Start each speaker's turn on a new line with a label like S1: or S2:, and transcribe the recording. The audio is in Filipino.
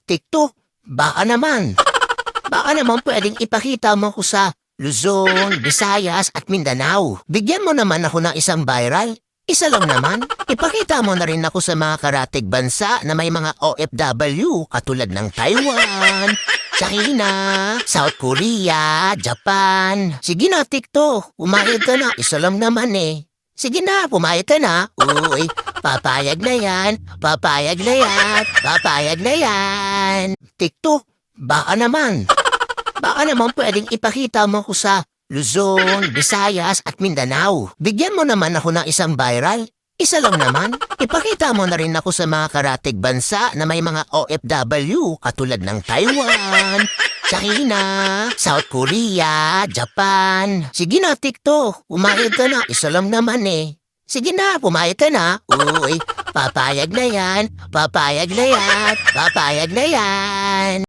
S1: TikTok, baka naman pwedeng ipakita mo ko sa Luzon, Visayas at Mindanao. Bigyan mo naman ako ng isang viral. Isa lang naman. Ipakita mo na rin ako sa mga karatig bansa na may mga OFW katulad ng Taiwan, China, South Korea, Japan. Sige na, TikTok. Pumayag ka na. Isa lang naman eh. Sige na, pumayag ka na. Uy, papayag na yan. Papayag na yan. Papayag na yan. TikTok, baka naman pwedeng ipakita mo ko sa Luzon, Visayas at Mindanao. Bigyan mo naman ako ng isang viral. Isa lang naman. Ipakita mo na rin ako sa mga karatig bansa na may mga OFW katulad ng Taiwan, China, South Korea, Japan. Sige na, TikTok. Pumayag ka na. Isa lang naman eh. Sige na, pumayag ka na. Uy, papayag na yan. Papayag na yan. Papayag na yan.